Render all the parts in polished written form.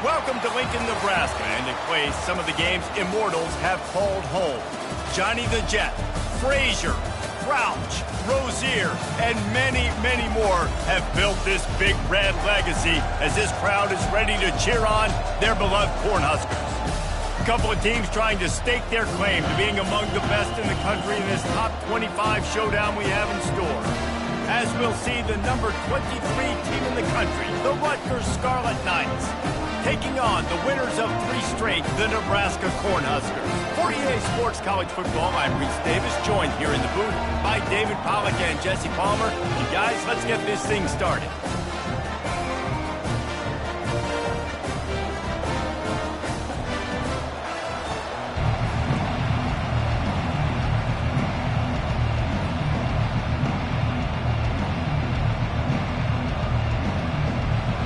Welcome to Lincoln, Nebraska, and it plays some of the games immortals have called home. Johnny the Jet, Frazier, Crouch, Rozier, and many, many more have built this big red legacy as this crowd is ready to cheer on their beloved Cornhuskers. A couple of teams trying to stake their claim to being among the best in the country in this top 25 showdown we have in store. As we'll see the number 23 team in the country, the Rutgers Scarlet Knights, taking on the winners of 3 straight, the Nebraska Cornhuskers. For EA Sports College Football, I'm Reese Davis, joined here in the booth by David Pollack and Jesse Palmer. And guys, let's get this thing started.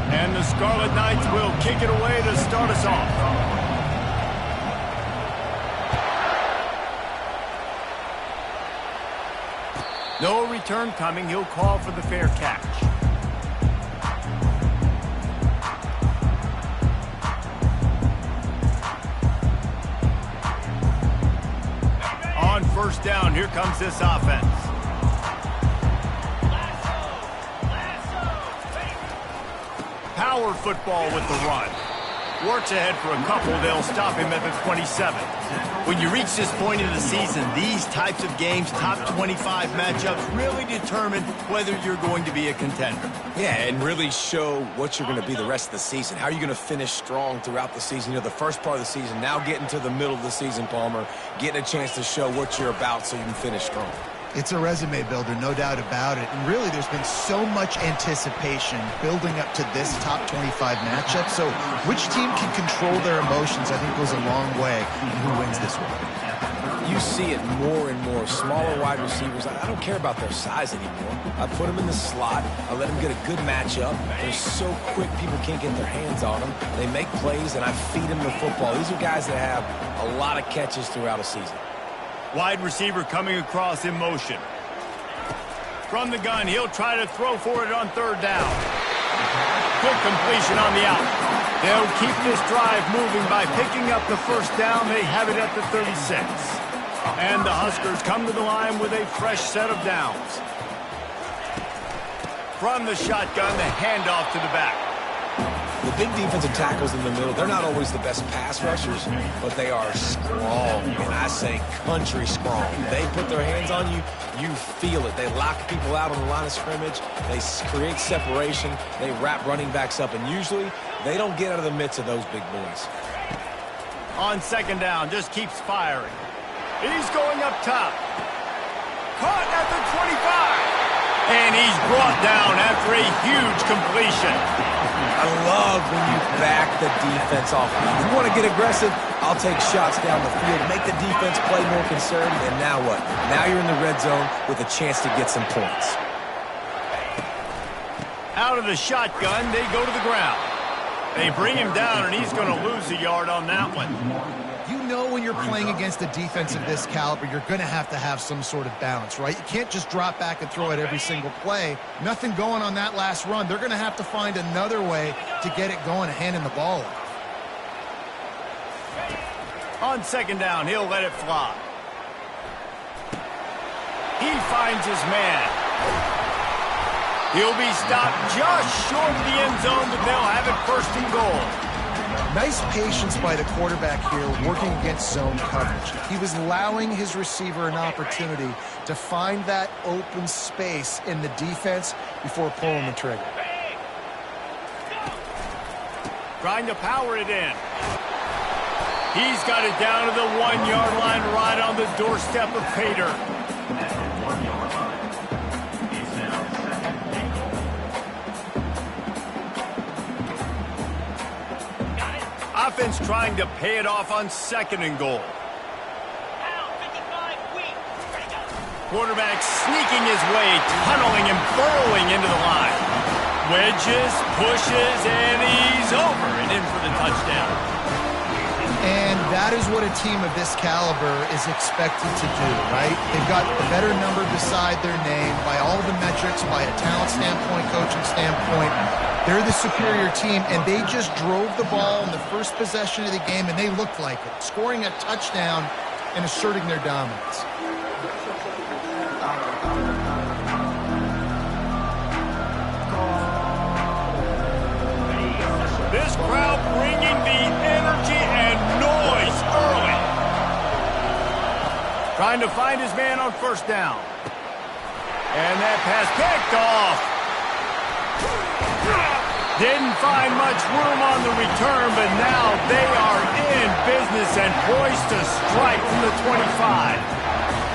And the Scarlet Knights will kick it away to start us off. No return coming. He'll call for the fair catch. On first down, here comes this offense. Power football with the run. Works ahead for a couple. They'll stop him at the 27. When you reach this point in the season, these types of games, top 25 matchups, really determine whether you're going to be a contender. Yeah, and really show what you're going to be the rest of the season. How are you going to finish strong throughout the season? You know, the first part of the season, now getting to the middle of the season, Palmer, getting a chance to show what you're about so you can finish strong. It's a resume builder, no doubt about it. And really, there's been so much anticipation building up to this top 25 matchup. So which team can control their emotions, I think, goes a long way in who wins this one. You see it more and more. Smaller wide receivers, I don't care about their size anymore. I put them in the slot. I let them get a good matchup. They're so quick, people can't get their hands on them. They make plays, and I feed them the football. These are guys that have a lot of catches throughout a season. Wide receiver coming across in motion. From the gun, he'll try to throw for it on third down. Good completion on the out. They'll keep this drive moving by picking up the first down. They have it at the 36. And the Huskers come to the line with a fresh set of downs. From the shotgun, the handoff to the back. The big defensive tackles in the middle, they're not always the best pass rushers, but they are strong, and I say country strong. They put their hands on you, you feel it. They lock people out on the line of scrimmage. They create separation. They wrap running backs up, and usually they don't get out of the midst of those big boys. On second down, just keeps firing. He's going up top. Caught at the 25. And he's brought down after a huge completion. I love when you back the defense off. If you want to get aggressive, I'll take shots down the field, make the defense play more conservative, and now what? Now you're in the red zone with a chance to get some points. Out of the shotgun, they go to the ground. They bring him down, and he's going to lose a yard on that one. You know when you're playing against a defense of this caliber, you're going to have some sort of balance, right? You can't just drop back and throw it every single play. Nothing going on that last run. They're going to have to find another way to get it going and handing the ball off. On second down, he'll let it fly. He finds his man. He'll be stopped just short of the end zone, but they'll have it first and goal. Nice patience by the quarterback here working against zone coverage. He was allowing his receiver an opportunity to find that open space in the defense before pulling the trigger. Trying to power it in. He's got it down to the 1-yard line right on the doorstep of Pater. Offense trying to pay it off on second and goal. Quarterback sneaking his way, tunneling and burrowing into the line. Wedges, pushes, and he's over and in for the touchdown. And that is what a team of this caliber is expected to do, right? They've got a better number beside their name by all the metrics, by a talent standpoint, coaching standpoint. They're the superior team, and they just drove the ball in the first possession of the game, and they looked like it, scoring a touchdown and asserting their dominance. This crowd bringing the energy and noise early. Trying to find his man on first down. And that pass picked off. Didn't find much room on the return, but now they are in business and poised to strike from the 25.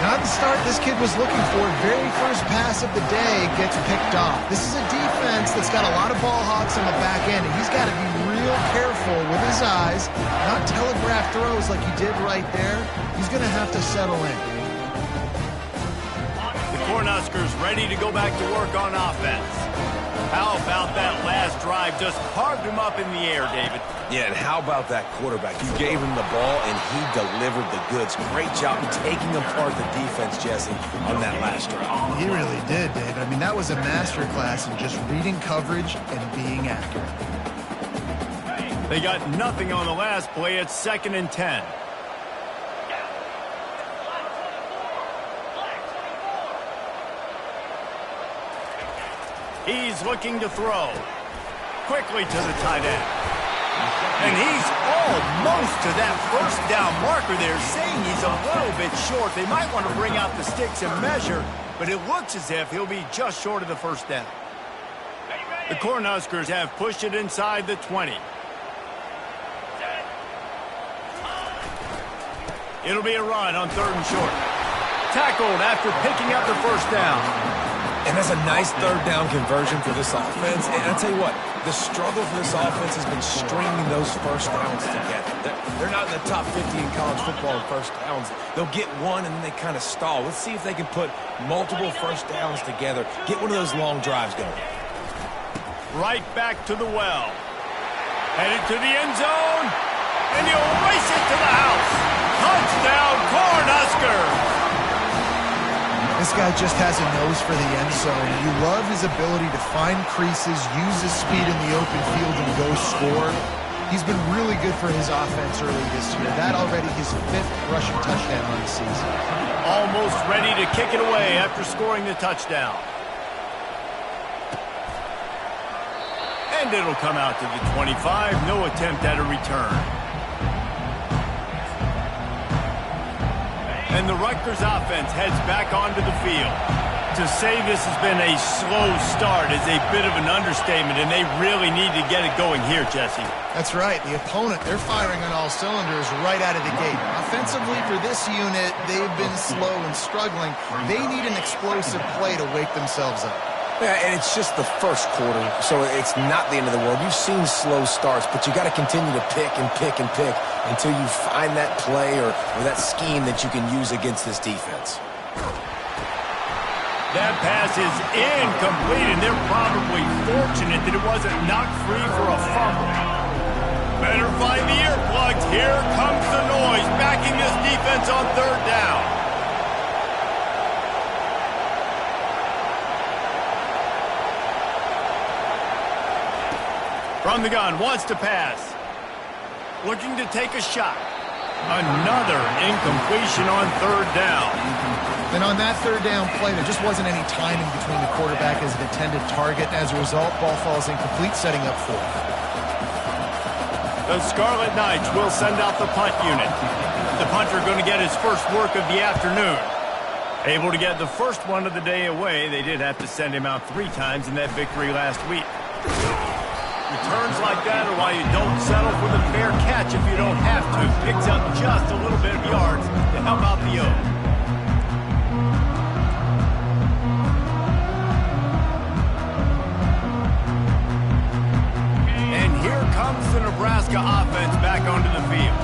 Not the start this kid was looking for. Very first pass of the day gets picked off. This is a defense that's got a lot of ball hawks on the back end, and he's got to be real careful with his eyes, not telegraph throws like he did right there. He's going to have to settle in. The Cornhuskers ready to go back to work on offense. How about that last drive? Just carved him up in the air, David. Yeah, and how about that quarterback? You gave him the ball, and he delivered the goods. Great job taking apart the defense, Jesse, on that last drive. He really did, David. I mean, that was a masterclass in just reading coverage and being accurate. They got nothing on the last play. It's 2nd and 10. He's looking to throw. Quickly to the tight end. And he's almost to that first down marker there, saying he's a little bit short. They might want to bring out the sticks and measure, but it looks as if he'll be just short of the first down. The Cornhuskers have pushed it inside the 20. It'll be a run on 3rd and short. Tackled after picking up the first down. And that's a nice 3rd down conversion for this offense. And I'll tell you what, the struggle for this offense has been stringing those first downs together. They're not in the top 50 in college football in first downs. They'll get one and then they kind of stall. Let's see if they can put multiple first downs together, get one of those long drives going. Right back to the well. Headed to the end zone. And he'll race it to the house. Touchdown, Cornhuskers! This guy just has a nose for the end zone. You love his ability to find creases, use his speed in the open field, and go score. He's been really good for his offense early this year. That already his 5th rushing touchdown on the season. Almost ready to kick it away after scoring the touchdown. And it'll come out to the 25. No attempt at a return. And the Rutgers offense heads back onto the field. To say this has been a slow start is a bit of an understatement, and they really need to get it going here, Jesse. That's right. The opponent, they're firing on all cylinders right out of the gate. Offensively for this unit, they've been slow and struggling. They need an explosive play to wake themselves up. Yeah, and it's just the first quarter, so it's not the end of the world. You've seen slow starts, but you got to continue to pick and pick and pick until you find that play or that scheme that you can use against this defense. That pass is incomplete, and they're probably fortunate that it wasn't knocked free for a fumble. Better find the earplugs. Here comes the noise, backing this defense on 3rd down. From the gun, wants to pass. Looking to take a shot. Another incompletion on 3rd down. And on that 3rd down play, there just wasn't any timing between the quarterback as an intended target. As a result, ball falls incomplete, setting up 4th. The Scarlet Knights will send out the punt unit. The punter going to get his first work of the afternoon. Able to get the first one of the day away. They did have to send him out 3 times in that victory last week. Returns like that are why you don't settle for the fair catch if you don't have to. Picks up just a little bit of yards to help out the O. And here comes the Nebraska offense back onto the field.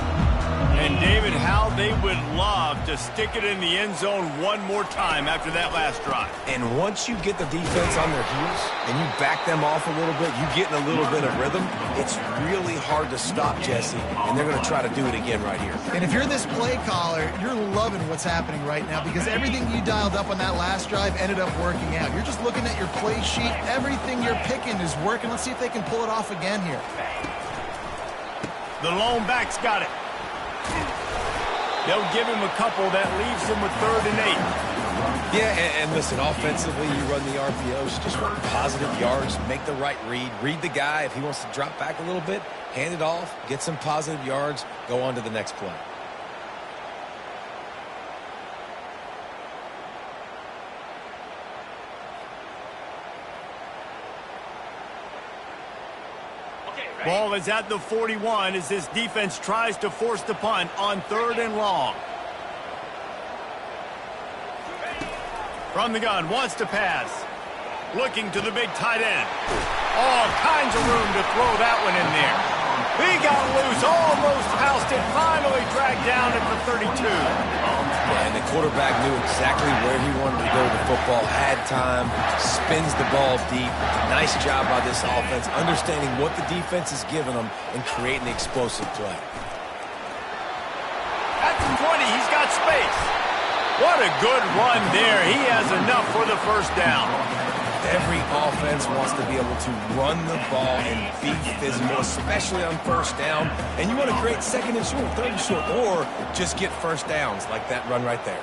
And David, how they would love to stick it in the end zone one more time after that last drive. And once you get the defense on their heels and you back them off a little bit, you get in a little bit of rhythm, it's really hard to stop, Jesse, and they're going to try to do it again right here. And if you're this play caller, you're loving what's happening right now because everything you dialed up on that last drive ended up working out. You're just looking at your play sheet. Everything you're picking is working. Let's see if they can pull it off again here. The lone back's got it. They'll give him a couple. That leaves him with 3rd and 8. Yeah, and listen, offensively, you run the RPOs, just run positive yards, make the right read the guy. If he wants to drop back a little bit, hand it off, get some positive yards, go on to the next play. Ball is at the 41 as this defense tries to force the punt on 3rd and long. From the gun, wants to pass. Looking to the big tight end. All kinds of room to throw that one in there. He got loose, almost housed it, finally dragged down at the 32. Yeah, and the quarterback knew exactly where he wanted to go with the football, had time, spins the ball deep. Nice job by this offense, understanding what the defense is giving them and creating the explosive play. At the 20, he's got space. What a good run there. He has enough for the first down. Every offense wants to be able to run the ball and be physical, especially on first down. And you want to create 2nd and short, 3rd and short, or just get first downs like that run right there.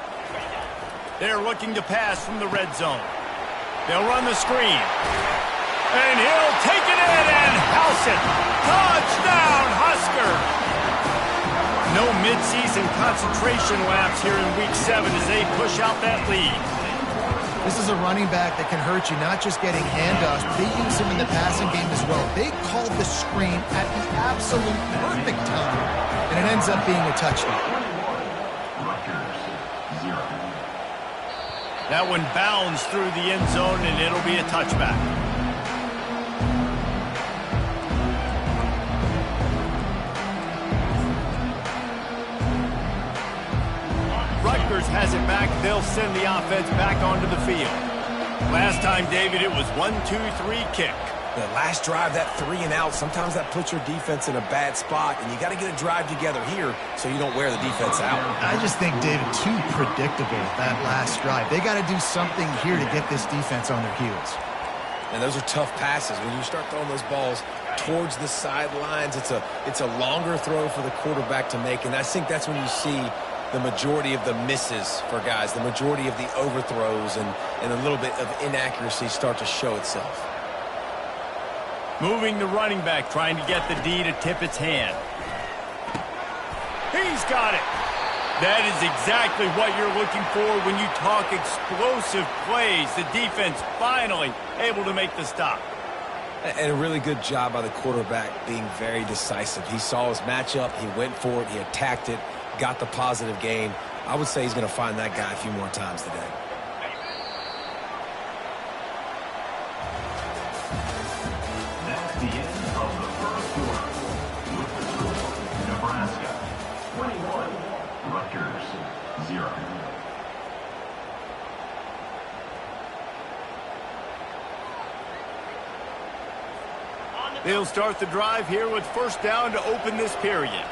They're looking to pass from the red zone. They'll run the screen. And he'll take it in and house it. Touchdown, Husker! No midseason concentration laps here in Week 7 as they push out that lead. This is a running back that can hurt you, not just getting handoffs, but they use him in the passing game as well. They called the screen at the absolute perfect time, and it ends up being a touchdown. Rutgers, 0. That one bounds through the end zone, and it'll be a touchback. Rutgers has it back. They'll send the offense back onto the field. Last time, David, it was 1-2-3 kick. The last drive, that 3 and out, sometimes that puts your defense in a bad spot, and you got to get a drive together here so you don't wear the defense out. I just think, David, too predictable that last drive. They got to do something here to get this defense on their heels. And those are tough passes. When you start throwing those balls towards the sidelines, it's a longer throw for the quarterback to make, and I think that's when you see the majority of the misses for guys, the majority of the overthrows and a little bit of inaccuracy start to show itself. Moving the running back, trying to get the D to tip its hand. He's got it. That is exactly what you're looking for when you talk explosive plays. The defense finally able to make the stop. And a really good job by the quarterback being very decisive. He saw his matchup, he went for it, he attacked it, got the positive gain. I would say he's going to find that guy a few more times today. That's the end of the first quarter. With the score, Nebraska, 21, Rutgers, 0. They'll start the drive here with first down to open this period.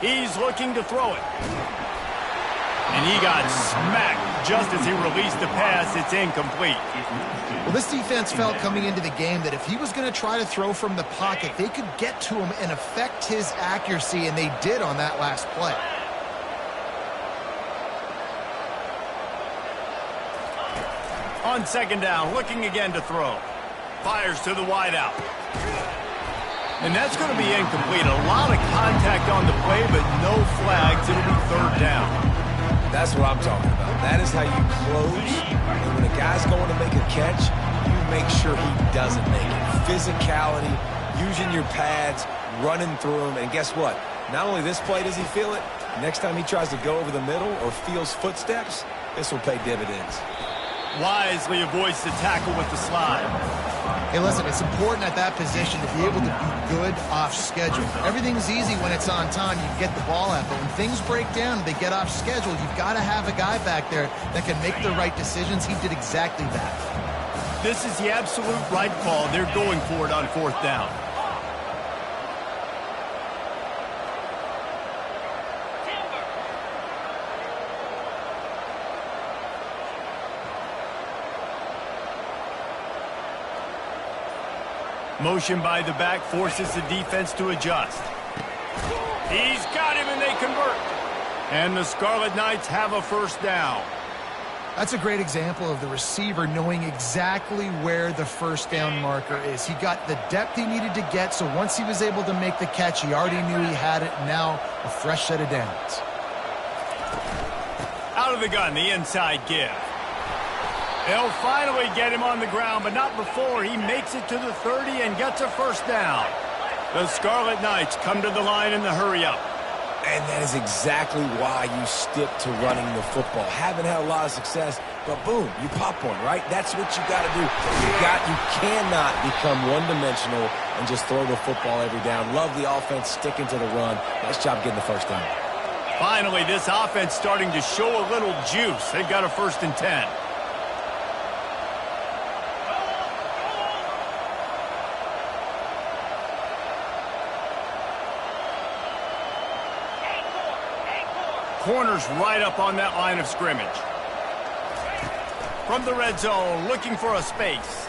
He's looking to throw it. And he got smacked just as he released the pass. It's incomplete. Well, this defense felt coming into the game that if he was going to try to throw from the pocket, they could get to him and affect his accuracy, and they did on that last play. On second down, looking again to throw. Fires to the wideout. And that's going to be incomplete. A lot of contact on the play, but no flags. It'll be third down. That's what I'm talking about. That is how you close. And when a guy's going to make a catch, you make sure he doesn't make it. Physicality, using your pads, running through him. And guess what? Not only this play does he feel it, next time he tries to go over the middle or feels footsteps, this will pay dividends. Wisely avoids the tackle with the slide. Hey, listen, it's important at that position to be able to be good off schedule. Everything's easy when it's on time. You get the ball out. But when things break down, they get off schedule, you've got to have a guy back there that can make the right decisions. He did exactly that. This is the absolute right call. They're going for it on 4th down. Motion by the back forces the defense to adjust. He's got him, and they convert. And the Scarlet Knights have a 1st down. That's a great example of the receiver knowing exactly where the 1st down marker is. He got the depth he needed to get, so once he was able to make the catch, he already knew he had it. Now a fresh set of downs. Out of the gun, the inside give. They'll finally get him on the ground, but not before he makes it to the 30 and gets a 1st down. The Scarlet Knights come to the line in the hurry-up. And that is exactly why you stick to running the football. Haven't had a lot of success, but boom, you pop one, right? That's what you got to do. You cannot become one-dimensional and just throw the football every down. Love the offense sticking to the run. Nice job getting the 1st down. Finally, this offense starting to show a little juice. They've got a 1st and 10. Corners right up on that line of scrimmage. From the red zone, looking for a space.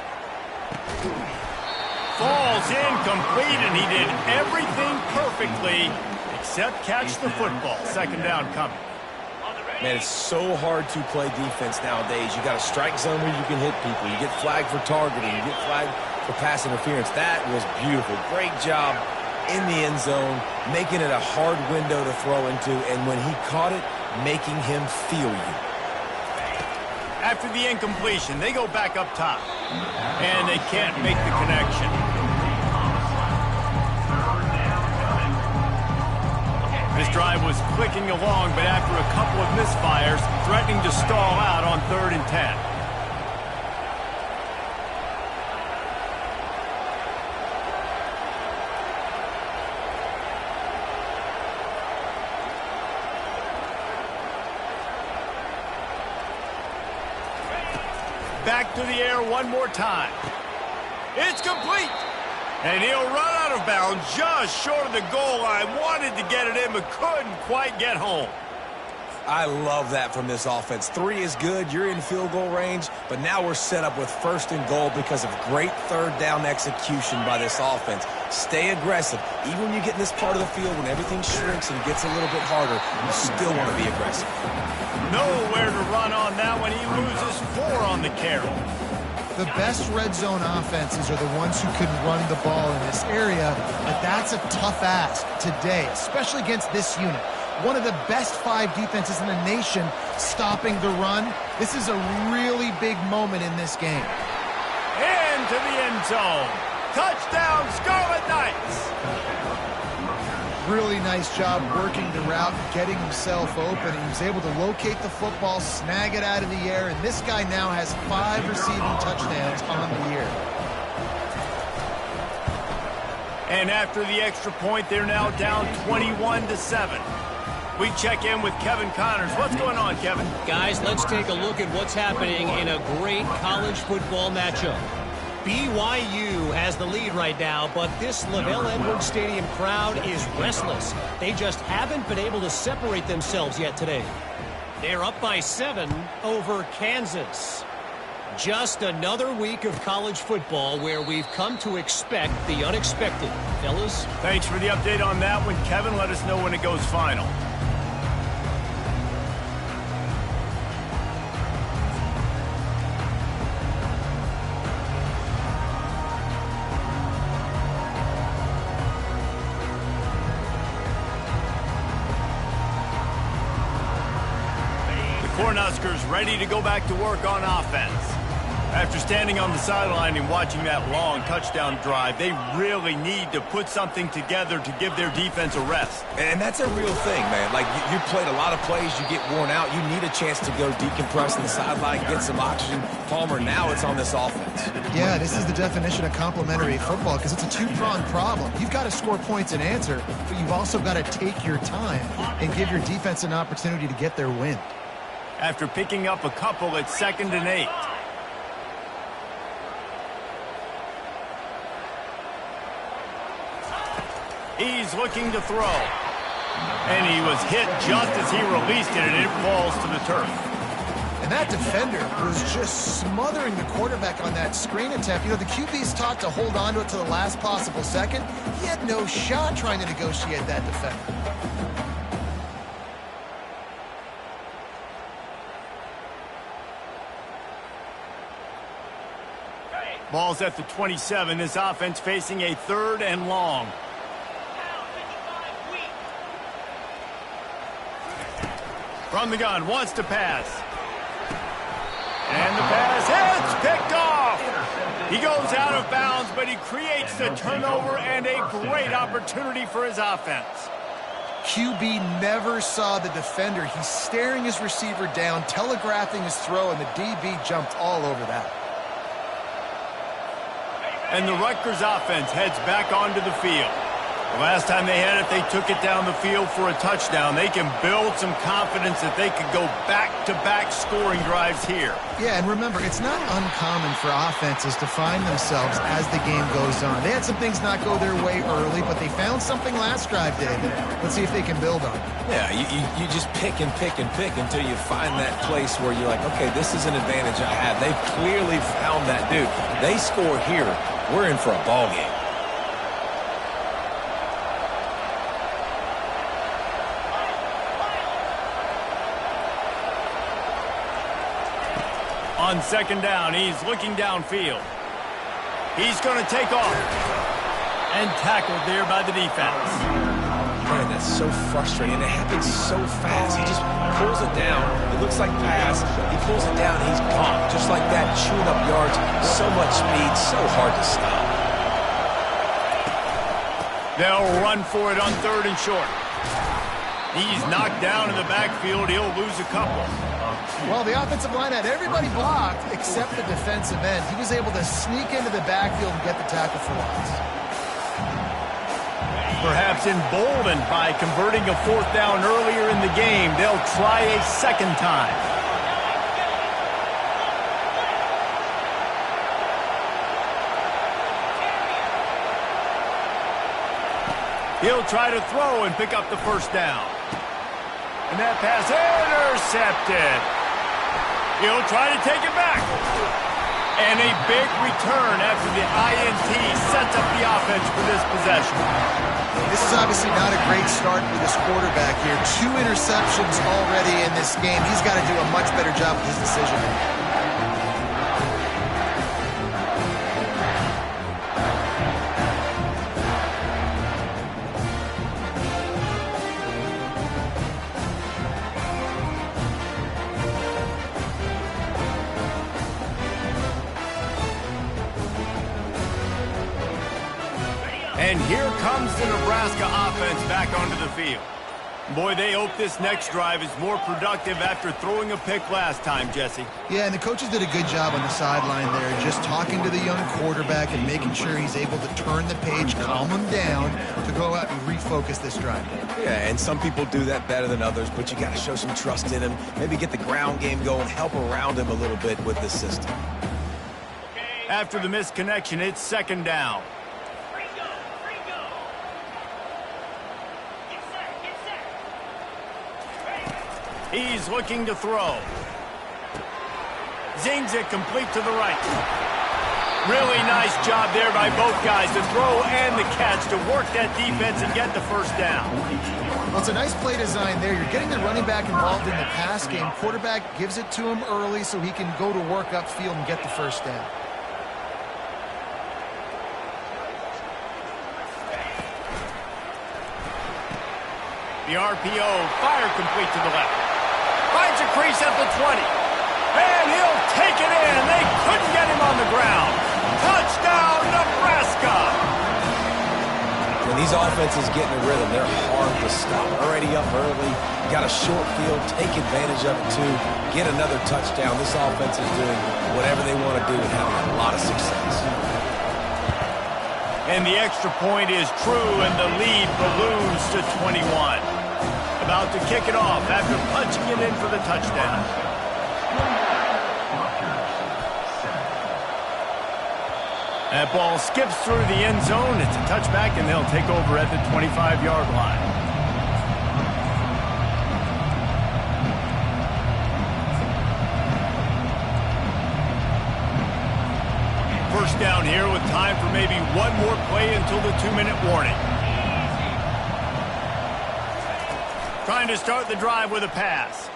Falls incomplete, and he did everything perfectly except catch the football. 2nd down coming. Man, it's so hard to play defense nowadays. You got a strike zone where you can hit people. You get flagged for targeting. You get flagged for pass interference. That was beautiful. Great job in the end zone, making it a hard window to throw into, and when he caught it, making him feel you. After the incompletion, they go back up top, and they can't make the connection. This drive was clicking along, but after a couple of misfires, threatening to stall out on 3rd and 10. Back to the air one more time. It's complete. And he'll run out of bounds just short of the goal line. Wanted to get it in, but couldn't quite get home. I love that from this offense. 3 is good. You're in field goal range, but now we're set up with 1st and goal because of great 3rd down execution by this offense. Stay aggressive. Even when you get in this part of the field, when everything shrinks and gets a little bit harder, you still want to be aggressive. Nowhere to run on that one. He loses 4 on the carry. The best red zone offenses are the ones who can run the ball in this area, but that's a tough ask today, especially against this unit. One of the best 5 defenses in the nation stopping the run. This is a really big moment in this game. Into the end zone. Touchdown, Scarlet Knights. Really nice job working the route, getting himself open. He was able to locate the football, snag it out of the air, and this guy now has 5 receiving touchdowns on the year. And after the extra point, they're now down 21-7. We check in with Kevin Connors. What's going on, Kevin? Guys, let's take a look at what's happening in a great college football matchup. BYU has the lead right now, but this LaVell Edwards Stadium crowd is restless. They just haven't been able to separate themselves yet today. They're up by 7 over Kansas. Just another week of college football where we've come to expect the unexpected. Fellas? Thanks for the update on that one, Kevin. Let us know when it goes final. Cornhuskers ready to go back to work on offense. After standing on the sideline and watching that long touchdown drive, they really need to put something together to give their defense a rest. And that's a real thing, man. Like, you played a lot of plays, you get worn out, you need a chance to go decompress on the sideline, get some oxygen. Palmer, now it's on this offense. Yeah, this is the definition of complementary football because it's a two-pronged problem. You've got to score points and answer, but you've also got to take your time and give your defense an opportunity to get their win. After picking up a couple, it's 2nd and 8. He's looking to throw. And he was hit just as he released it, and it falls to the turf. And that defender was just smothering the quarterback on that screen attempt. You know, the QB's taught to hold on to it to the last possible second. He had no shot trying to negotiate that defender. Ball's at the 27. This offense facing a 3rd and long. From the gun, wants to pass. And the pass hits, picked off. He goes out of bounds, but he creates the turnover and a great opportunity for his offense. QB never saw the defender. He's staring his receiver down, telegraphing his throw, and the DB jumped all over that. And the Rutgers offense heads back onto the field. The last time they had it, they took it down the field for a touchdown. They can build some confidence that they could go back-to-back scoring drives here. Yeah, and remember, it's not uncommon for offenses to find themselves as the game goes on. They had some things not go their way early, but they found something last drive, David. Let's see if they can build on it. Yeah, you just pick and pick and pick until you find that place where you're like, okay, this is an advantage I have. They've clearly found that dude. They score here, we're in for a ball game. On 2nd down, he's looking downfield. He's going to take off. And tackled there by the defense. Man, that's so frustrating. It happens so fast. He just pulls it down. It looks like pass. He pulls it down. He's gone. Just like that, chewing up yards. So much speed, so hard to stop. They'll run for it on 3rd and short. He's knocked down in the backfield. He'll lose a couple. Well, the offensive line had everybody blocked except the defensive end. He was able to sneak into the backfield and get the tackle for loss. Perhaps emboldened by converting a 4th down earlier in the game, they'll try a 2nd time. He'll try to throw and pick up the 1st down. And that pass intercepted. He'll try to take it back. And a big return after the INT sets up the offense for this possession. This is obviously not a great start for this quarterback here. 2 interceptions already in this game. He's got to do a much better job with his decision. And here comes the Nebraska offense back onto the field. Boy, they hope this next drive is more productive after throwing a pick last time, Jesse. Yeah, and the coaches did a good job on the sideline there, just talking to the young quarterback and making sure he's able to turn the page, calm him down, to go out and refocus this drive. Yeah, and some people do that better than others, but you got to show some trust in him. Maybe get the ground game going, help around him a little bit with the system. After the missed connection, it's 2nd down. He's looking to throw. Zings it complete to the right. Really nice job there by both guys, the throw and the catch, to work that defense and get the 1st down. Well, it's a nice play design there. You're getting the running back involved in the pass game. Quarterback gives it to him early so he can go to work upfield and get the 1st down. The RPO, fire complete to the left. Finds a crease at the 20. And he'll take it in. They couldn't get him on the ground. Touchdown, Nebraska! When these offenses get in a rhythm, they're hard to stop. Already up early, got a short field, take advantage of it too, get another touchdown. This offense is doing whatever they want to do and having a lot of success. And the extra point is true, and the lead balloons to 21. About to kick it off after punching it in for the touchdown. That ball skips through the end zone. It's a touchback, and they'll take over at the 25-yard line. First down here with time for maybe one more play until the 2-minute warning. Trying to start the drive with a pass.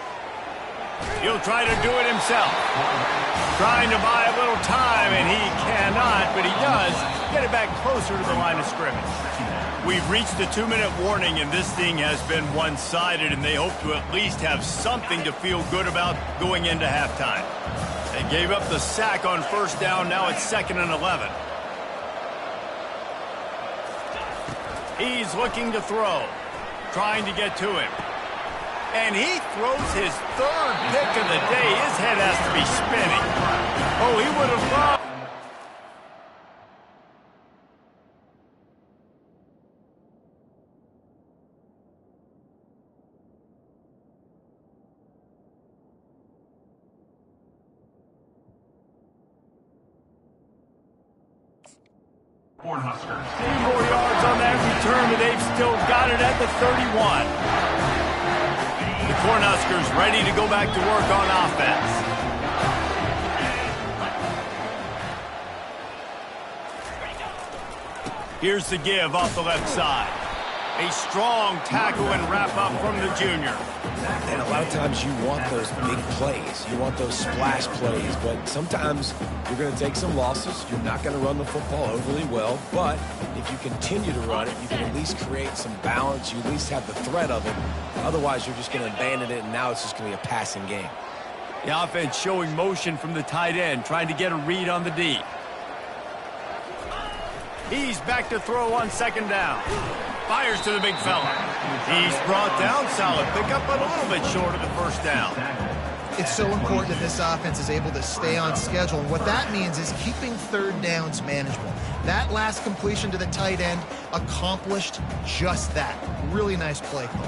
He'll try to do it himself. Trying to buy a little time, and he cannot, but he does get it back closer to the line of scrimmage. We've reached the 2-minute warning, and this thing has been one-sided, and they hope to at least have something to feel good about going into halftime. They gave up the sack on first down. Now it's 2nd and 11. He's looking to throw, trying to get to him. And he throws his 3rd pick of the day. His head has to be spinning. Oh, he would have loved. Huskers. 3 more yards on that return, but they've still got it at the 31. The Cornhuskers ready to go back to work on offense. Here's the give off the left side. A strong tackle and wrap up from the junior. And a lot of times you want those big plays. You want those splash plays. But sometimes you're going to take some losses. You're not going to run the football overly well. But if you continue to run it, you can at least create some balance. You at least have the threat of it. Otherwise, you're just going to abandon it, and now it's just going to be a passing game. The offense showing motion from the tight end, trying to get a read on the D. He's back to throw on 2nd down. Fires to the big fella. He's brought down. Solid pickup, but a little bit short of the first down. It's so important that this offense is able to stay on schedule. And what that means is keeping 3rd downs manageable. That last completion to the tight end accomplished just that. Really nice play call.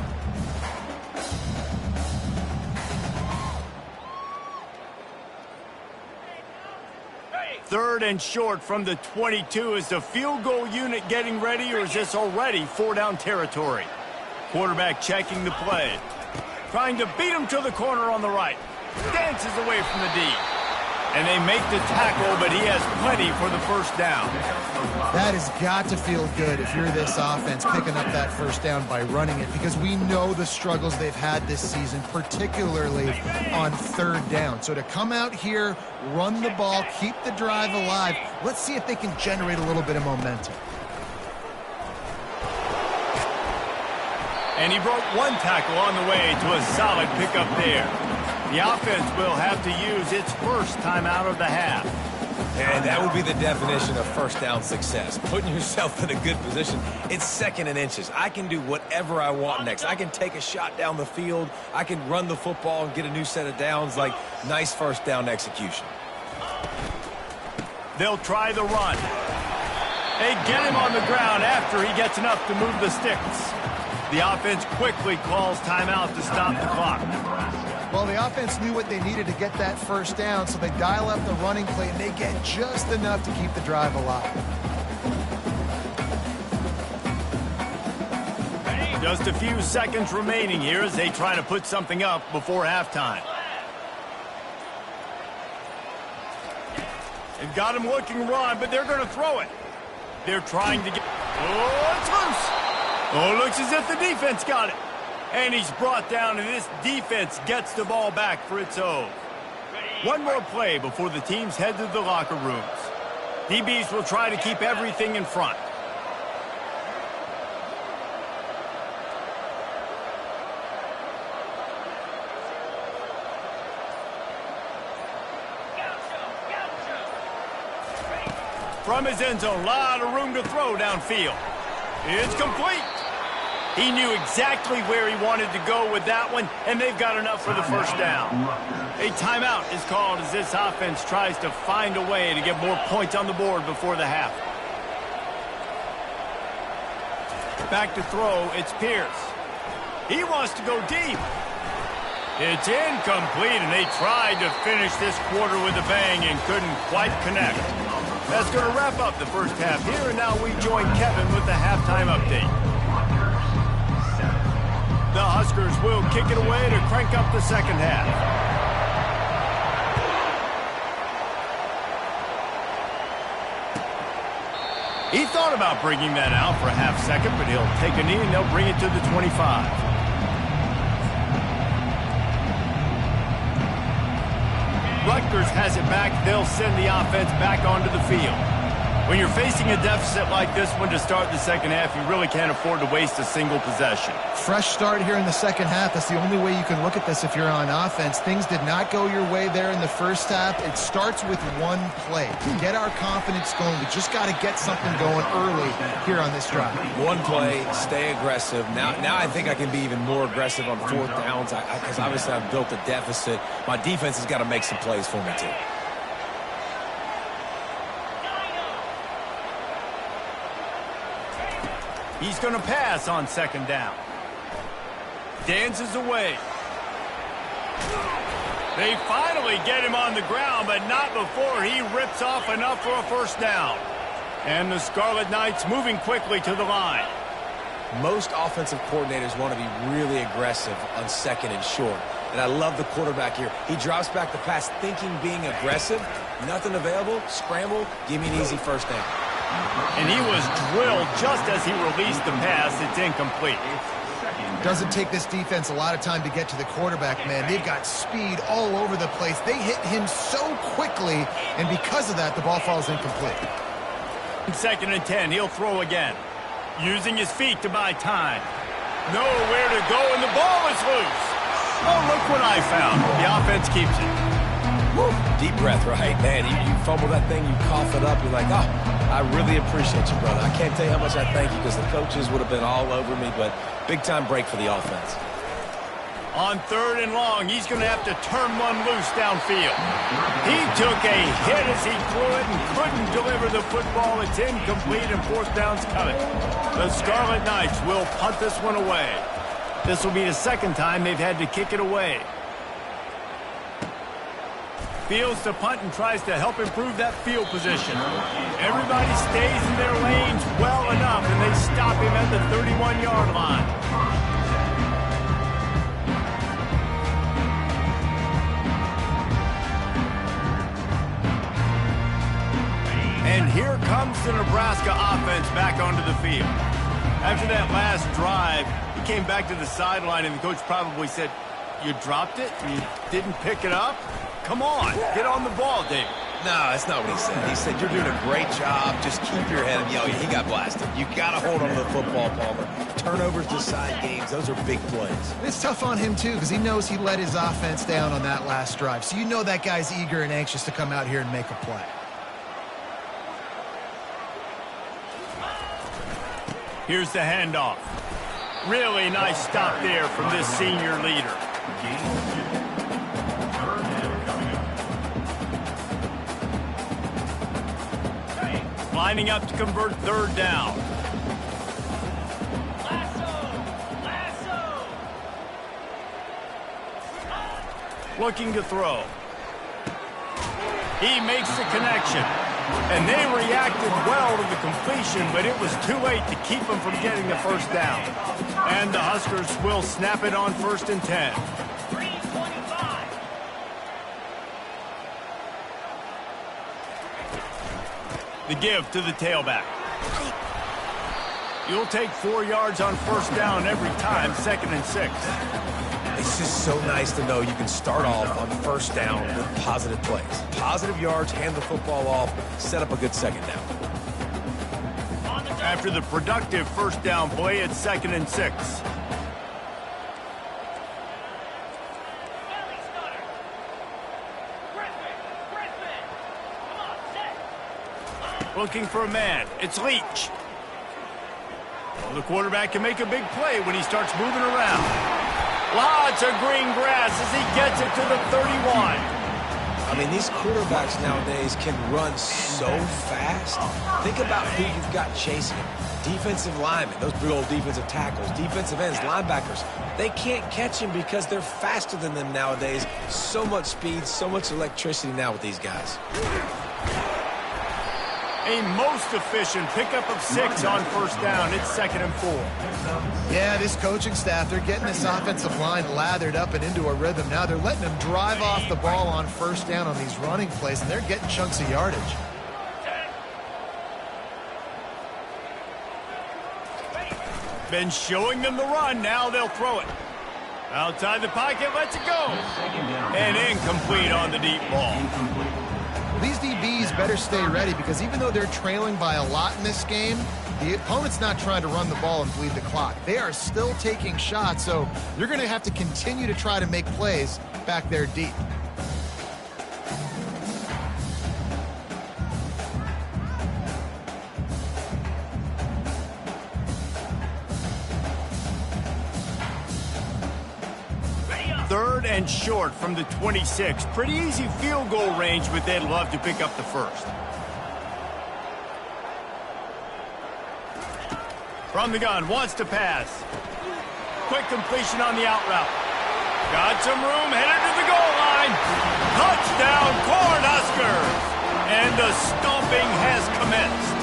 Third and short from the 22. Is the field goal unit getting ready, or is this already 4-down territory? Quarterback checking the play. Trying to beat him to the corner on the right. Dances away from the D. And they make the tackle, but he has plenty for the first down. That has got to feel good if you're this offense picking up that first down by running it, because we know the struggles they've had this season, particularly on 3rd down. So to come out here, run the ball, keep the drive alive, let's see if they can generate a little bit of momentum. And he broke one tackle on the way to a solid pickup there. The offense will have to use its first timeout of the half. And that would be the definition of first down success. Putting yourself in a good position. It's 2nd and inches. I can do whatever I want next. I can take a shot down the field. I can run the football and get a new set of downs. Like, nice first down execution. They'll try the run. They get him on the ground after he gets enough to move the sticks. The offense quickly calls timeout to stop the clock. Well, the offense knew what they needed to get that first down, so they dial up the running play, and they get just enough to keep the drive alive. Just a few seconds remaining here as they try to put something up before halftime. They've got him looking run, but they're going to throw it. They're trying to get... Oh, it's loose! Oh, it looks as if the defense got it. And he's brought down, and this defense gets the ball back for its own. One more play before the teams head to the locker rooms. DBs will try to keep everything in front. From his end zone, a lot of room to throw downfield. It's complete. He knew exactly where he wanted to go with that one, and they've got enough for the first down. A timeout is called as this offense tries to find a way to get more points on the board before the half. Back to throw, it's Pierce. He wants to go deep. It's incomplete, and they tried to finish this quarter with a bang and couldn't quite connect. That's going to wrap up the first half here, and now we join Kevin with the halftime update. The Huskers will kick it away to crank up the second half. He thought about bringing that out for a half second, but he'll take a knee and they'll bring it to the 25. Rutgers has it back. They'll send the offense back onto the field. When you're facing a deficit like this one to start the second half, you really can't afford to waste a single possession. Fresh start here in the second half. That's the only way you can look at this if you're on offense. Things did not go your way there in the first half. It starts with one play. To get our confidence going, we just got to get something going early here on this drive. One play, stay aggressive. Now I think I can be even more aggressive on fourth downs because obviously I've built a deficit. My defense has got to make some plays for me too. He's going to pass on second down. Dances away. They finally get him on the ground, but not before he rips off enough for a first down. And the Scarlet Knights moving quickly to the line. Most offensive coordinators want to be really aggressive on second and short. And I love the quarterback here. He drops back the pass thinking being aggressive. Nothing available. Scramble. Give me an easy first down. And he was drilled just as he released the pass. It's incomplete. Doesn't take this defense a lot of time to get to the quarterback, man. They've got speed all over the place. They hit him so quickly, and because of that, the ball falls incomplete. Second and 10, he'll throw again. Using his feet to buy time. Nowhere to go, and the ball is loose. Oh, look what I found. The offense keeps it. Woo. Deep breath, right? Man, you fumble that thing, you cough it up, you're like, oh, I really appreciate you, brother. I can't tell you how much I thank you because the coaches would have been all over me, but big-time break for the offense. On third and long, he's going to have to turn one loose downfield. He took a hit as he threw it and couldn't deliver the football. It's incomplete and fourth down's coming. The Scarlet Knights will punt this one away. This will be the second time they've had to kick it away. Fields to punt and tries to help improve that field position. Everybody stays in their lanes well enough, and they stop him at the 31-yard line. And here comes the Nebraska offense back onto the field. After that last drive, he came back to the sideline, and the coach probably said, "You dropped it? You didn't pick it up? Come on, get on the ball, Dave." No, that's not what he said. He said, you're doing a great job. Just keep your head up. Yo, he got blasted. You got to hold on to the football, Palmer. Turnovers decide games. Those are big plays. It's tough on him, too, because he knows he let his offense down on that last drive. So you know that guy's eager and anxious to come out here and make a play. Here's the handoff. Really nice stop there from this senior leader. Lining up to convert third down. Looking to throw. He makes the connection. And they reacted well to the completion, but it was too late to keep them from getting the first down. And the Huskers will snap it on 1st and 10. The give to the tailback. You'll take 4 yards on first down every time, 2nd and 6. It's just so nice to know you can start off on first down with positive plays. Positive yards, hand the football off, set up a good second down. After the productive first down play, it's 2nd and 6. Looking for a man. It's Leach. Well, the quarterback can make a big play when he starts moving around. Lots of green grass as he gets it to the 31. I mean, these quarterbacks nowadays can run so fast. Think about who you've got chasing him. Defensive linemen, those big old defensive tackles, defensive ends, linebackers. They can't catch him because they're faster than them nowadays. So much speed, so much electricity now with these guys. A most efficient pickup of 6 on first down. It's 2nd and 4. Yeah, this coaching staff, they're getting this offensive line lathered up and into a rhythm. Now they're letting them drive off the ball on first down on these running plays, and they're getting chunks of yardage. Been showing them the run. Now they'll throw it. Outside the pocket, lets it go. And incomplete on the deep ball. These DBs better stay ready because even though they're trailing by a lot in this game, the opponent's not trying to run the ball and bleed the clock. They are still taking shots, so you're going to have to continue to try to make plays back there deep. Third and short from the 26. Pretty easy field goal range, but they'd love to pick up the first. From the gun, wants to pass. Quick completion on the out route. Got some room, headed to the goal line. Touchdown, Cornhuskers! And the stomping has commenced.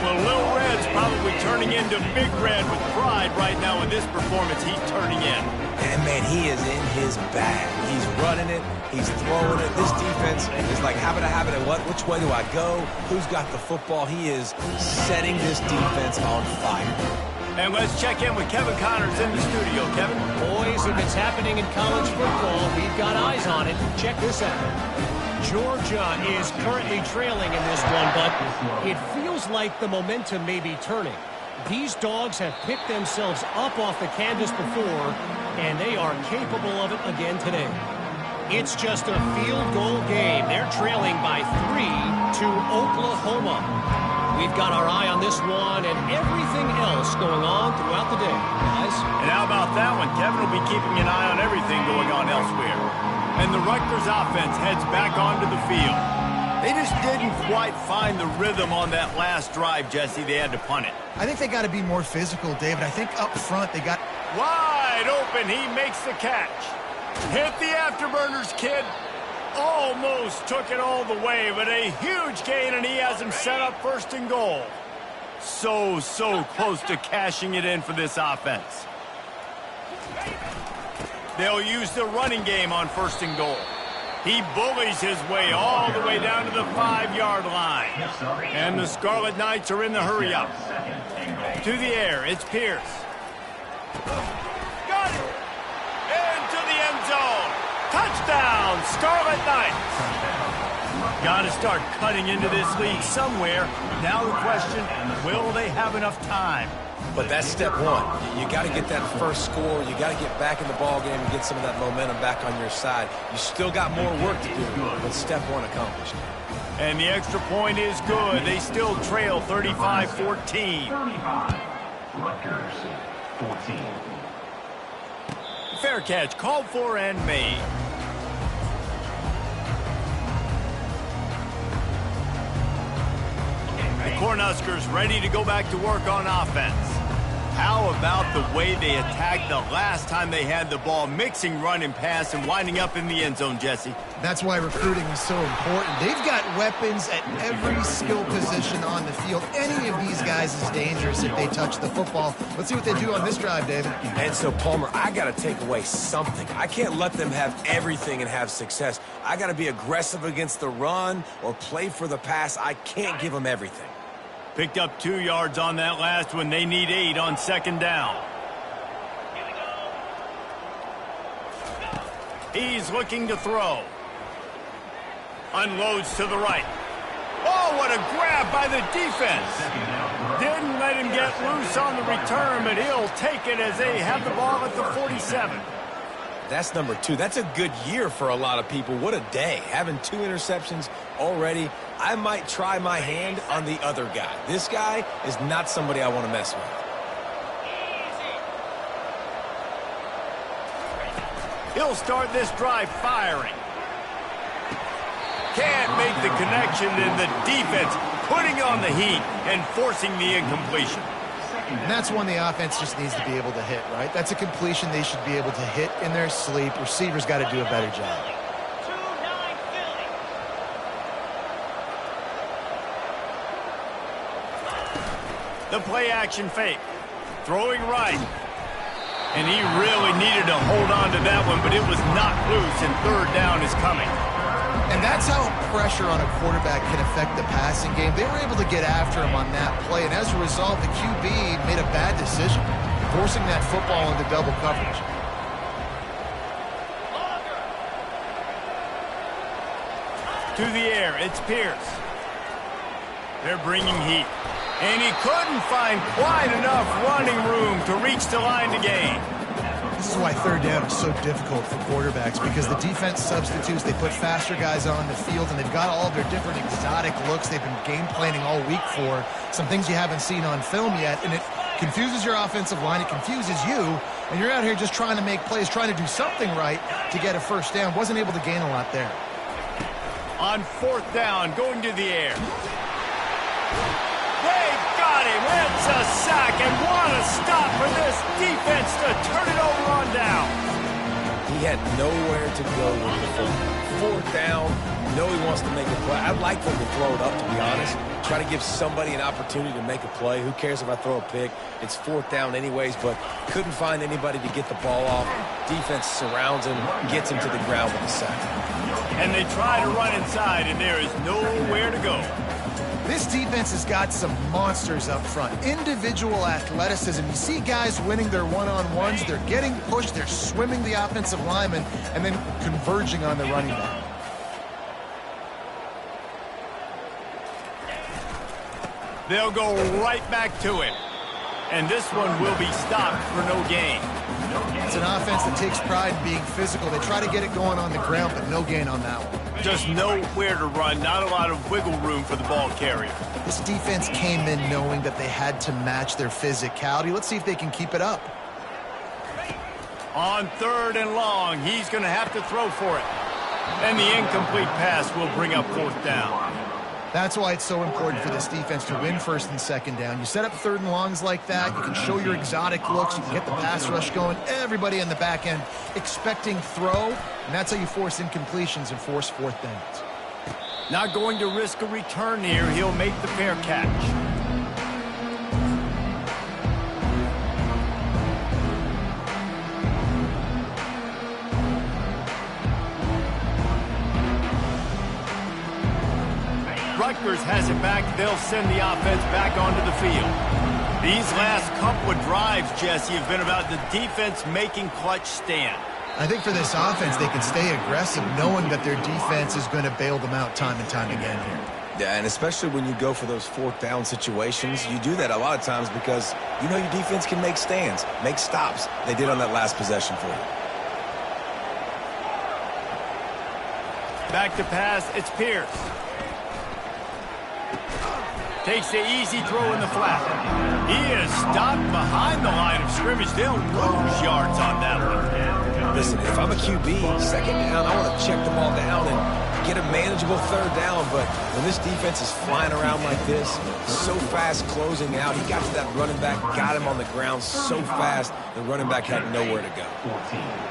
Well, Lil Red's probably turning into Big Red with pride right now with this performance he's turning in. And, man, he is in his bag. He's running it. He's throwing it. This defense is like, have it, which way do I go? Who's got the football? He is setting this defense on fire. And let's check in with Kevin Connors in the studio. Kevin? Boys, if it's happening in college football, we've got eyes on it. Check this out. Georgia is currently trailing in this one, but it feels like the momentum may be turning. These dogs have picked themselves up off the canvas before, and they are capable of it again today. It's just a field goal game. They're trailing by 3 to Oklahoma. We've got our eye on this one and everything else going on throughout the day, guys. And how about that one? Kevin will be keeping an eye on everything going on elsewhere. And the Rutgers offense heads back onto the field. They just didn't quite find the rhythm on that last drive, Jesse. They had to punt it. I think they got to be more physical, David. I think up front they got... Wide open, he makes the catch. Hit the afterburners, kid. Almost took it all the way, but a huge gain, and he has him set up 1st and goal. So close to cashing it in for this offense. They'll use the running game on 1st and goal. He bullies his way all the way down to the 5-yard line. And the Scarlet Knights are in the hurry-up. To the air, it's Pierce. Got it! Into the end zone. Touchdown, Scarlet Knights. Got to start cutting into this lead somewhere. Now the question, will they have enough time? But that's step one. You got to get that first score. You got to get back in the ball game and get some of that momentum back on your side. You still got more work to do, but step one accomplished. And the extra point is good. They still trail 35-14. 35. Rutgers, 14. Fair catch, called for and made. The Cornhuskers ready to go back to work on offense. How about the way they attacked the last time they had the ball, mixing run and pass and winding up in the end zone, Jesse? That's why recruiting is so important. They've got weapons at every skill position on the field. Any of these guys is dangerous if they touch the football. Let's see what they do on this drive, David. And so, Palmer, I got to take away something. I can't let them have everything and have success. I got to be aggressive against the run or play for the pass. I can't give them everything. Picked up 2 yards on that last one. They need 8 on 2nd down. He's looking to throw. Unloads to the right. Oh, what a grab by the defense. Didn't let him get loose on the return, but he'll take it as they have the ball at the 47. That's number 2. That's a good year for a lot of people. What a day. Having 2 interceptions already. I might try my hand on the other guy. This guy is not somebody I want to mess with. He'll start this drive firing. Can't make the connection, and the defense putting on the heat and forcing the incompletion. And that's one the offense just needs to be able to hit, right? That's a completion they should be able to hit in their sleep. Receivers got to do a better job. The play action fake. Throwing right. And he really needed to hold on to that one, but it was not loose, and third down is coming. And that's how pressure on a quarterback can affect the passing game. They were able to get after him on that play, and as a result, the QB made a bad decision, forcing that football into double coverage. To the air, it's Pierce. They're bringing heat. And he couldn't find quite enough running room to reach the line to gain. This is why third down is so difficult for quarterbacks, because the defense substitutes, they put faster guys on the field, and they've got all of their different exotic looks they've been game planning all week for, some things you haven't seen on film yet, and it confuses your offensive line, it confuses you, and you're out here just trying to make plays, trying to do something right to get a first down. Wasn't able to gain a lot there. On fourth down, going to the air. They got him. It's a sack, and what a stop for this defense to turn it over on down. He had nowhere to go with the football. Fourth down, know he wants to make a play. I'd like them to throw it up, to be honest. Try to give somebody an opportunity to make a play. Who cares if I throw a pick? It's fourth down anyways, but couldn't find anybody to get the ball off. Defense surrounds him, gets him to the ground with a sack. And they try to run inside, and there is nowhere to go. This defense has got some monsters up front. Individual athleticism. You see guys winning their one-on-ones. They're getting pushed. They're swimming the offensive lineman and then converging on the running back. They'll go right back to it. And this one will be stopped for no gain. It's an offense that takes pride in being physical. They try to get it going on the ground, but no gain on that one. Just nowhere to run, not a lot of wiggle room for the ball carrier. This defense came in knowing that they had to match their physicality. Let's see if they can keep it up. On third and long, he's going to have to throw for it. And the incomplete pass will bring up fourth down. That's why it's so important for this defense to win first and second down. You set up third and longs like that, you can show your exotic looks, you can get the pass rush going, everybody in the back end expecting throw, and that's how you force incompletions and force fourth downs. Not going to risk a return here. He'll make the fair catch. Rutgers has it back. They'll send the offense back onto the field. These last couple of drives, Jesse, have been about the defense making clutch stand. I think for this offense, they can stay aggressive knowing that their defense is going to bail them out time and time again here. Yeah, and especially when you go for those fourth down situations, you do that a lot of times because you know your defense can make stands, make stops. They did on that last possession for you. Back to pass, it's Pierce. Takes the easy throw in the flat. He is stopped behind the line of scrimmage. They'll lose yards on that one. Listen, if I'm a QB, second down, I want to check the ball down and get a manageable third down. But when this defense is flying around like this, so fast closing out, he got to that running back, got him on the ground so fast, the running back had nowhere to go.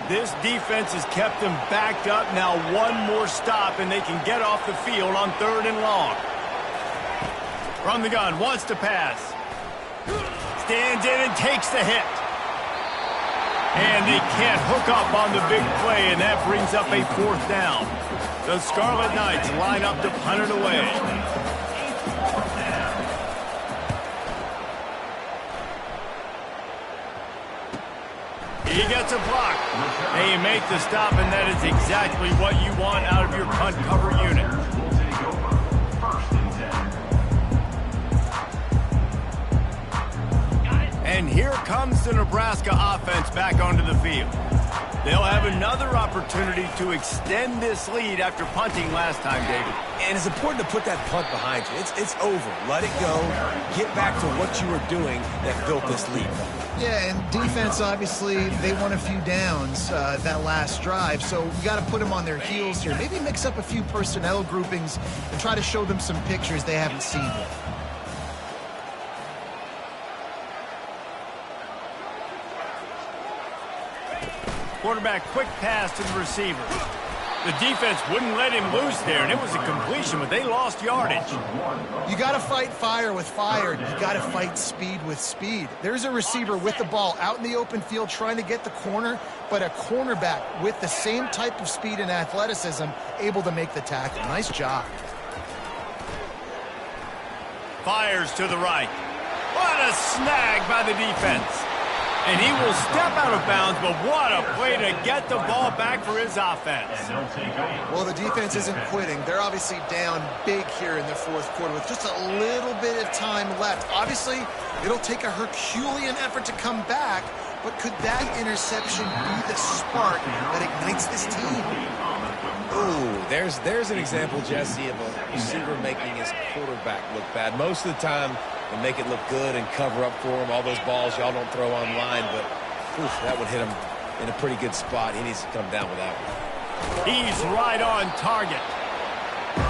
This defense has kept them backed up. Now one more stop, and they can get off the field on third and long. From the gun, wants to pass. Stands in and takes the hit. And they can't hook up on the big play, and that brings up a fourth down. The Scarlet Knights line up to punt it away. He gets a block. And you make the stop, and that is exactly what you want out of your punt cover unit. And here comes the Nebraska offense back onto the field. They'll have another opportunity to extend this lead after punting last time, David. And it's important to put that punt behind you. It's over. Let it go. Get back to what you were doing that built this lead. Yeah, and defense, obviously, they won a few downs that last drive, so you got to put them on their heels here. Maybe mix up a few personnel groupings and try to show them some pictures they haven't seen yet. Quarterback quick pass to the receiver. The defense wouldn't let him loose there, and it was a completion, but they lost yardage. You got to fight fire with fire. You got to fight speed with speed. There's a receiver with the ball out in the open field trying to get the corner, but a cornerback with the same type of speed and athleticism able to make the tackle. Nice job. Fires to the right. What a snag by the defense. And he will step out of bounds, but what a play to get the ball back for his offense. Well, the defense isn't quitting. They're obviously down big here in the fourth quarter with just a little bit of time left. Obviously, it'll take a Herculean effort to come back, but could that interception be the spark that ignites this team? Ooh, there's an example, Jesse, of a receiver making his quarterback look bad. Most of the time, they make it look good and cover up for him. All those balls y'all don't throw online, but oof, that would hit him in a pretty good spot. He needs to come down with that one. He's right on target.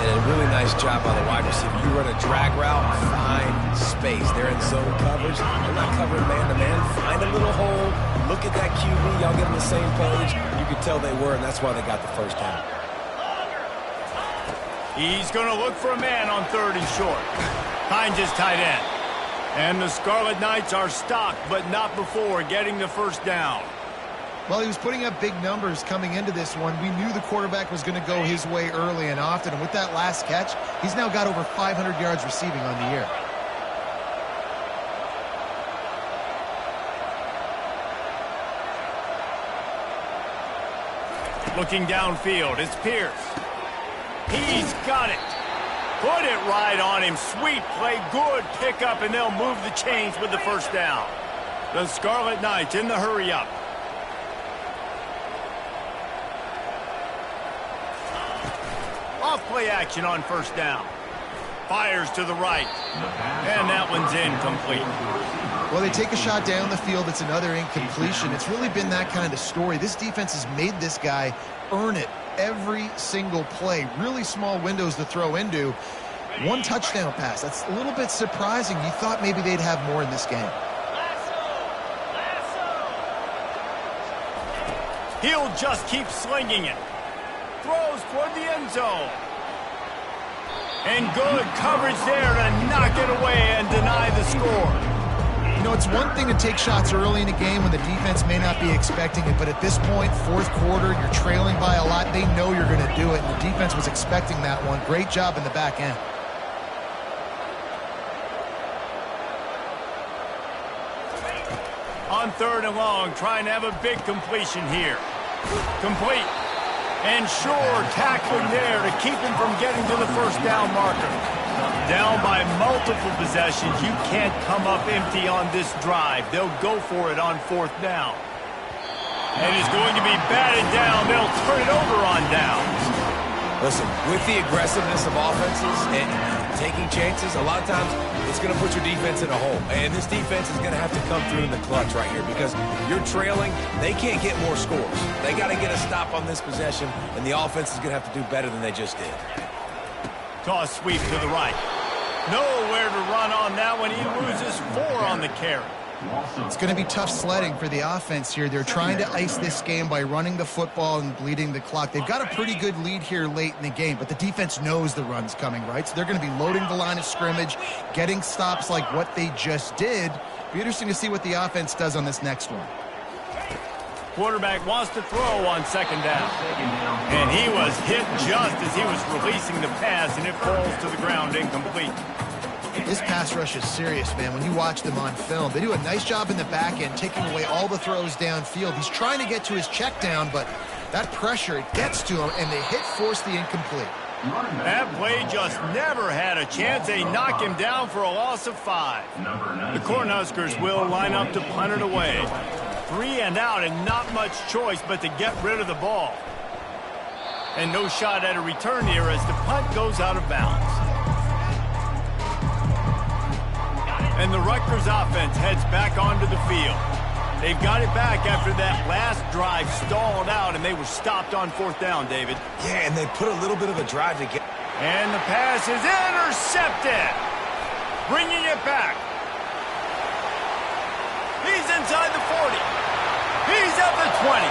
And a really nice job by the wide receiver. You run a drag route, find space. They're in zone coverage. They're not covering man-to-man. Find a little hole. Look at that QB. Y'all get on the same page. You could tell they were, and that's why they got the first down. He's going to look for a man on 3rd and short. Finds his tight end. And the Scarlet Knights are stopped, but not before getting the first down. Well, he was putting up big numbers coming into this one. We knew the quarterback was going to go his way early and often. And with that last catch, he's now got over 500 yards receiving on the year. Looking downfield, it's Pierce. He's got it. Put it right on him. Sweet play, good pickup, and they'll move the chains with the first down. The Scarlet Knights in the hurry-up. Off play action on first down. Fires to the right. And that one's incomplete. Well, they take a shot down the field. It's another incompletion. It's really been that kind of story. This defense has made this guy earn it every single play. Really small windows to throw into. One touchdown pass. That's a little bit surprising. You thought maybe they'd have more in this game. He'll just keep slinging it. Throws toward the end zone. And good coverage there to knock it away and deny the score. You know, it's one thing to take shots early in a game when the defense may not be expecting it, but at this point, fourth quarter, you're trailing by a lot. They know you're going to do it, and the defense was expecting that one. Great job in the back end. On 3rd and long, trying to have a big completion here. Complete. And sure, tackling there to keep him from getting to the first down marker. Down by multiple possessions, you can't come up empty on this drive. They'll go for it on 4th down. And it's going to be batted down. They'll turn it over on downs. Listen, with the aggressiveness of offenses and taking chances, a lot of times it's going to put your defense in a hole. And this defense is going to have to come through in the clutch right here because you're trailing. They can't get more scores. They got to get a stop on this possession, and the offense is going to have to do better than they just did. Toss sweep to the right. Nowhere to run on that one. He loses 4 on the carry. It's going to be tough sledding for the offense here. They're trying to ice this game by running the football and bleeding the clock. They've got a pretty good lead here late in the game, but the defense knows the run's coming, right? So they're going to be loading the line of scrimmage, getting stops like what they just did. Be interesting to see what the offense does on this next one. Quarterback wants to throw on 2nd down. And he was hit just as he was releasing the pass, and it falls to the ground incomplete. This pass rush is serious, man. When you watch them on film, they do a nice job in the back end, taking away all the throws downfield. He's trying to get to his check down, but that pressure, it gets to him, and they force the incomplete. That play just never had a chance. They knock him down for a loss of 5. The Cornhuskers will line up to punt it away. 3 and out and not much choice but to get rid of the ball. And no shot at a return here as the punt goes out of bounds. And the Rutgers offense heads back onto the field. They've got it back after that last drive stalled out, and they were stopped on 4th down, David. Yeah, and they put a little bit of a drive to get. And the pass is intercepted. Bringing it back. He's inside the 40. He's at the 20.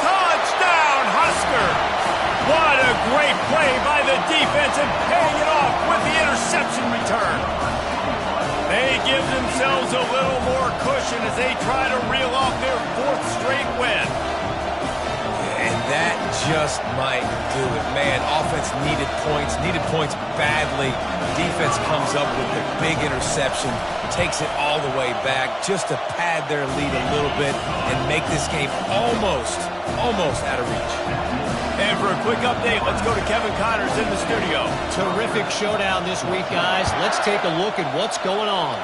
Touchdown, Huskers. What a great play by the defense and paying it off with the interception return. They give themselves a little more cushion as they try to reel off their 4th straight win. And that just might do it. Man, offense needed points badly. Defense comes up with the big interception, takes it all the way back just to pad their lead a little bit and make this game almost out of reach. And for a quick update, let's go to Kevin Connors in the studio. Terrific showdown this week, guys. Let's take a look at what's going on.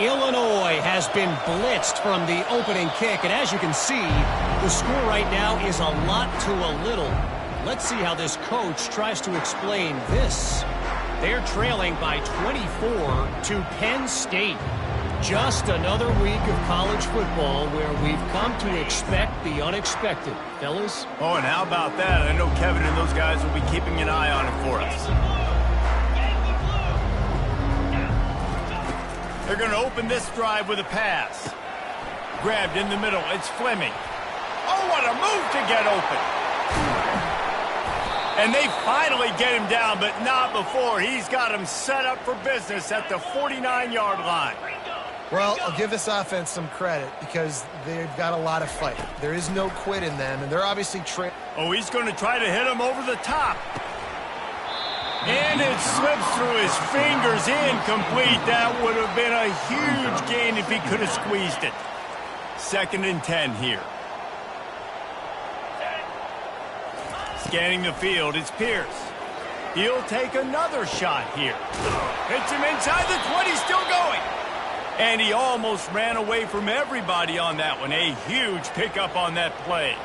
Illinois has been blitzed from the opening kick, and as you can see, the score right now is a lot to a little. Let's see how this coach tries to explain this. They're trailing by 24 to Penn State. Just another week of college football where we've come to expect the unexpected. Fellas? Oh, and how about that? I know Kevin and those guys will be keeping an eye on it for us. They're going to open this drive with a pass. Grabbed in the middle. It's Fleming. Oh, what a move to get open. And they finally get him down, but not before. He's got him set up for business at the 49-yard line. Well, I'll give this offense some credit because they've got a lot of fight. There is no quit in them, and they're obviously Oh, he's going to try to hit him over the top. And it slips through his fingers, incomplete. That would have been a huge gain if he could have squeezed it. 2nd and 10 here. Scanning the field, it's Pierce. He'll take another shot here. Hits him inside the 20, still going. And he almost ran away from everybody on that one. A huge pickup on that play.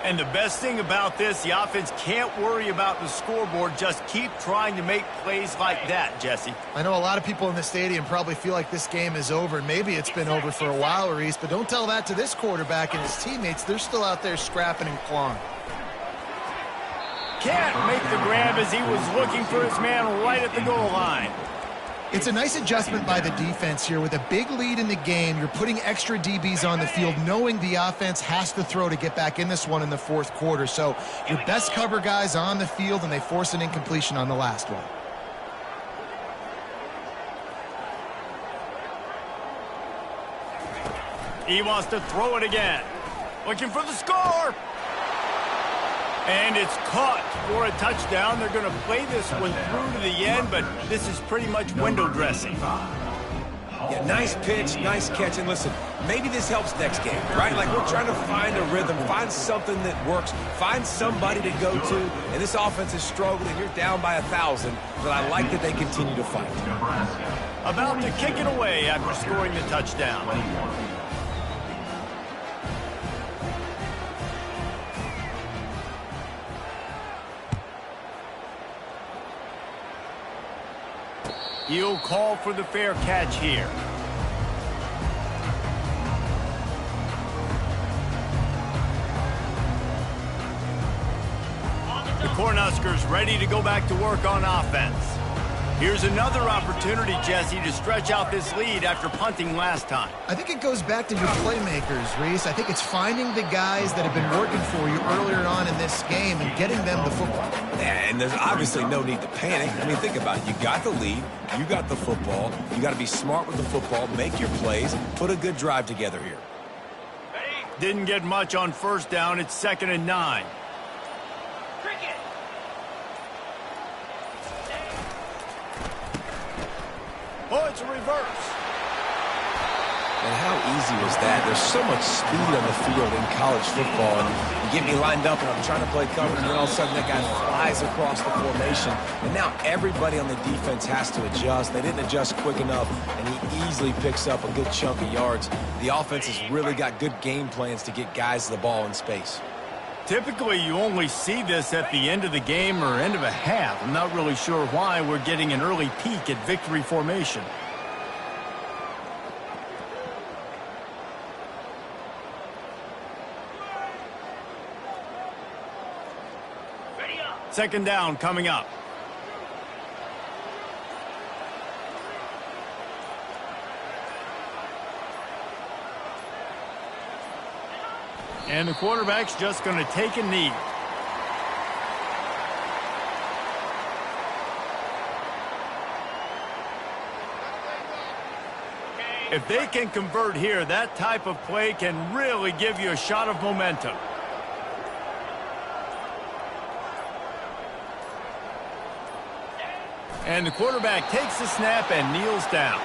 And the best thing about this, the offense can't worry about the scoreboard. Just keep trying to make plays like that, Jesse. I know a lot of people in the stadium probably feel like this game is over. Maybe it's been over for a while, Reese, but don't tell that to this quarterback and his teammates. They're still out there scrapping and clawing. Can't make the grab as he was looking for his man right at the goal line. It's a nice adjustment by the defense here. With a big lead in the game, you're putting extra DBs on the field, knowing the offense has to throw to get back in this one in the 4th quarter. So your best cover guys on the field, and they force an incompletion on the last one. He wants to throw it again. Looking for the score. And it's caught for a touchdown. They're going to play this one through to the end, but this is pretty much window dressing. Yeah, nice pitch, nice catch. And listen, maybe this helps next game, right? Like we're trying to find a rhythm, find something that works, find somebody to go to. And this offense is struggling. You're down by 1,000, but I like that they continue to fight. About to kick it away after scoring the touchdown. He'll call for the fair catch here. The Cornhuskers ready to go back to work on offense. Here's another opportunity, Jesse, to stretch out this lead after punting last time. I think it goes back to your playmakers, Reese. I think it's finding the guys that have been working for you earlier on in this game and getting them the football. Yeah, and there's obviously no need to panic. I mean, think about it. You got the lead. You got the football. You got to be smart with the football, make your plays, put a good drive together here. Didn't get much on 1st down. It's 2nd and 9. Oh, it's a reverse. And how easy as that. There's so much speed on the field in college football, and you get me lined up, and I'm trying to play coverage, and then all of a sudden that guy flies across the formation, and now everybody on the defense has to adjust. They didn't adjust quick enough, and he easily picks up a good chunk of yards. The offense has really got good game plans to get guys the ball in space. Typically, you only see this at the end of the game or end of a half. I'm not really sure why we're getting an early peek at victory formation. Second down coming up. And the quarterback's just going to take a knee. If they can convert here, that type of play can really give you a shot of momentum. And the quarterback takes the snap and kneels down.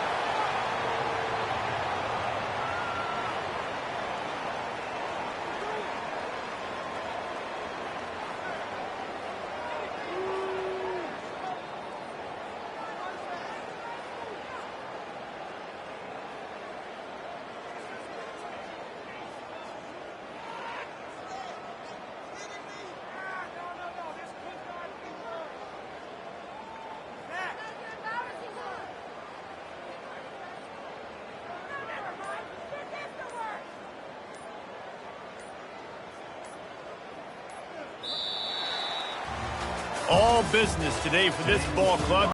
All business today for this ball club.